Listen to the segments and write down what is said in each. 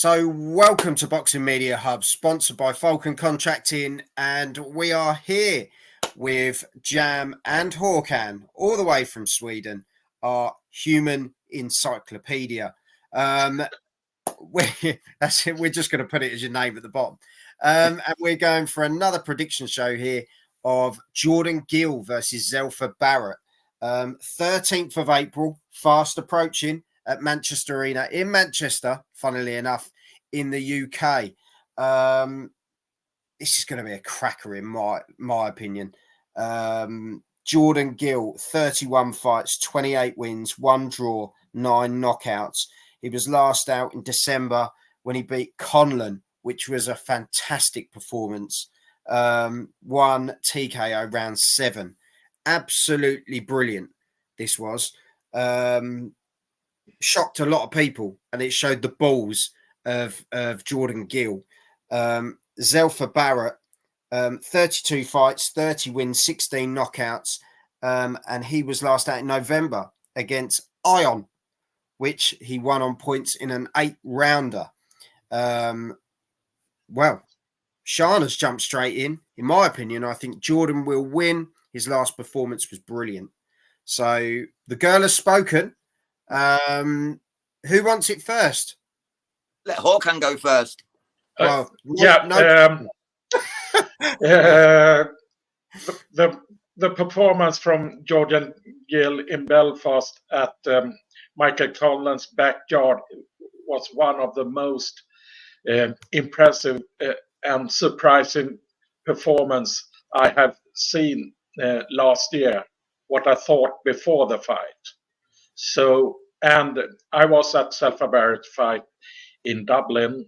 So, welcome to Boxing Media Hub, sponsored by Falcon Contracting, and we are here with Jam and Håkan, all the way from Sweden, our human encyclopedia. That's it. We're just going to put it as your name at the bottom, and we're going for another prediction show here of Jordan Gill versus Zelfa Barrett. 13th of April, fast approaching at Manchester Arena in Manchester, funnily enough, in the UK. This is going to be a cracker in my opinion. Jordan Gill, 31 fights, 28 wins, 1 draw, 9 knockouts. He was last out in December when he beat Conlon, which was a fantastic performance. Won TKO round 7. Absolutely brilliant, this was. Shocked a lot of people, and it showed the balls of Jordan Gill. Zelfa Barrett, 32 fights, 30 wins, 16 knockouts, and he was last out in November against Ion, which he won on points in an 8-rounder. Well, Shana's jumped straight in. In my opinion, I think Jordan will win. His last performance was brilliant. So the girl has spoken. Who wants it first? Let Håkan go first. Well, the performance from Jordan Gill in Belfast at Michael Conlan's backyard was one of the most impressive and surprising performance I have seen last year. What I thought before the fight. So, and I was at Zelfa Barrett fight in Dublin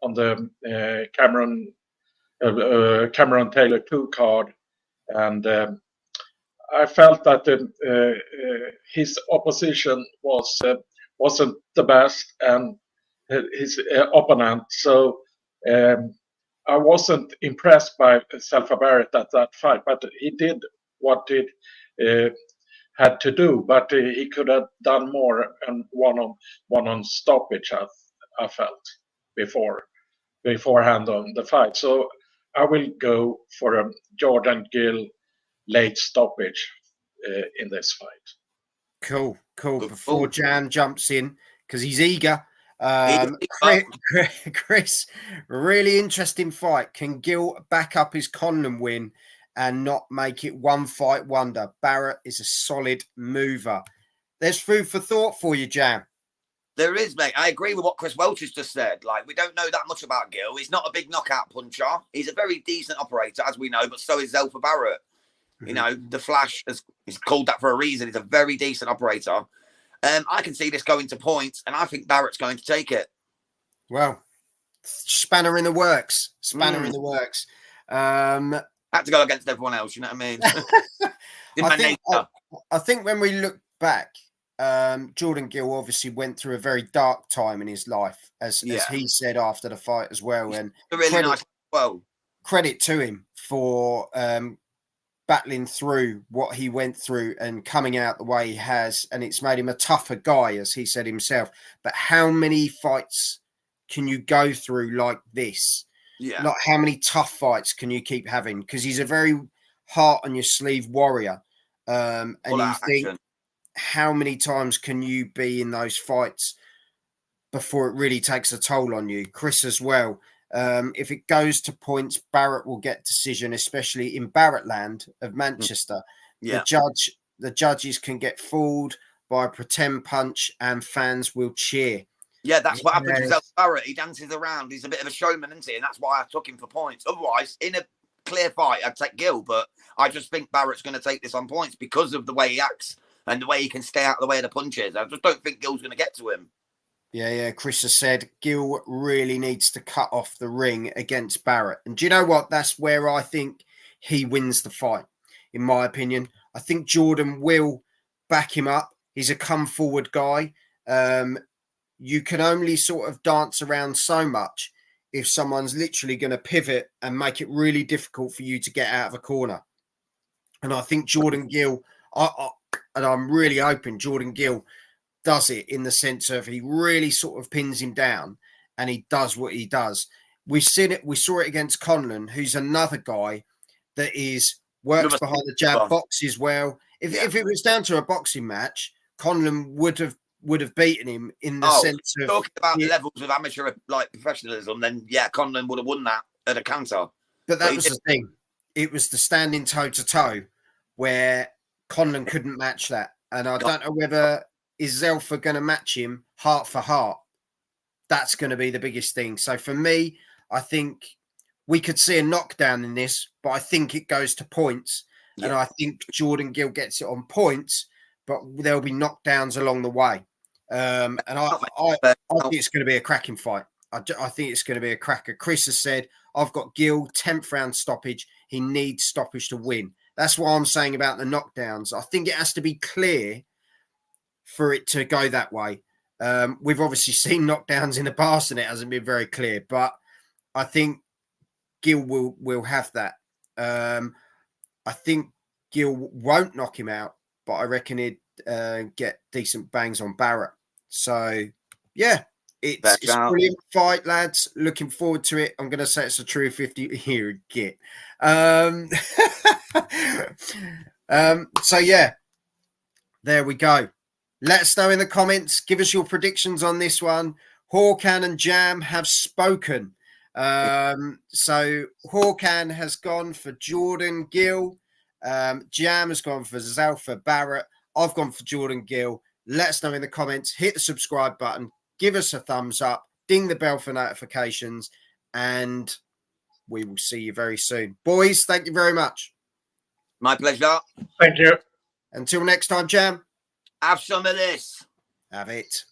on the Cameron Taylor 2 card, and I felt that his opposition wasn't the best, and his opponent. So I wasn't impressed by Zelfa Barrett at that fight, but he did what he had to do, but he could have done more and one on stoppage. I felt beforehand on the fight, so I will go for a Jordan Gill late stoppage in this fight. Cool. Before Jan jumps in, because he's eager. Chris, really interesting fight. Can Gill back up his Conlon win and not make it one fight wonder? Barrett is a solid mover. There's food for thought for you, Jam. There is, mate. I agree with what Chris Welch has just said. Like, we don't know that much about Gill. He's not a big knockout puncher. He's a very decent operator, as we know, but so is Zelfa Barrett. Mm-hmm. You know, the Flash is called that for a reason. He's a very decent operator. I can see this going to points, and I think Barrett's going to take it. Well, spanner in the works. Had to go against everyone else, you know what I mean? I think when we look back, Jordan Gill obviously went through a very dark time in his life, as he said after the fight as well. And credit to him for battling through what he went through and coming out the way he has, and it's made him a tougher guy, as he said himself. But how many fights can you go through like this? Yeah. Like, how many tough fights can you keep having? Because he's a very heart on your sleeve warrior. And you think, how many times can you be in those fights before it really takes a toll on you? Chris as well. If it goes to points, Barrett will get decision, especially in Barrett land of Manchester. Yeah. The judges can get fooled by a pretend punch, and fans will cheer. Yeah, that's what happened to Zelfa Barrett. He dances around. He's a bit of a showman, isn't he? And that's why I took him for points. Otherwise, in a clear fight, I'd take Gill, but I just think Barrett's going to take this on points because of the way he acts and the way he can stay out of the way of the punches. I just don't think Gill's going to get to him. Yeah. Chris has said Gill really needs to cut off the ring against Barrett. And do you know what? That's where I think he wins the fight, in my opinion. I think Jordan will back him up. He's a come-forward guy. You can only sort of dance around so much if someone's literally going to pivot and make it really difficult for you to get out of a corner. And I think Jordan Gill, and I'm really hoping Jordan Gill does it in the sense of he really sort of pins him down and he does what he does. We've seen it. We saw it against Conlon, who's another guy that works behind the jab, boxes well. If it was down to a boxing match, Conlon would have beaten him in the sense of talking about levels of amateur like professionalism. Then Conlon would have won that at a canter. But that was the thing. It was the standing toe to toe where Conlon couldn't match that, and I don't know whether is Zelfa going to match him heart for heart. That's going to be the biggest thing. So for me, I think we could see a knockdown in this, but I think it goes to points. Yeah. And I think Jordan Gill gets it on points, but there'll be knockdowns along the way. And I think it's going to be a cracking fight. I think it's going to be a cracker. Chris has said, I've got Gill, 10th round stoppage. He needs stoppage to win. That's what I'm saying about the knockdowns. I think it has to be clear for it to go that way. We've obviously seen knockdowns in the past and it hasn't been very clear, but I think Gill will have that. I think Gill won't knock him out, but I reckon he'd get decent bangs on Barrett. So, yeah, it's a brilliant fight, lads. Looking forward to it. I'm going to say it's a true 50 here. Get. So, yeah, there we go. Let us know in the comments. Give us your predictions on this one. Hawkan and Jam have spoken. So Hawkan has gone for Jordan Gill. Jam has gone for Zelfa Barrett. I've gone for Jordan Gill. Let us know in the comments. Hit the subscribe button. Give us a thumbs up. Ding the bell for notifications. And we will see you very soon. Boys, thank you very much. My pleasure. Thank you. Until next time, Jam. Have some of this. Have it.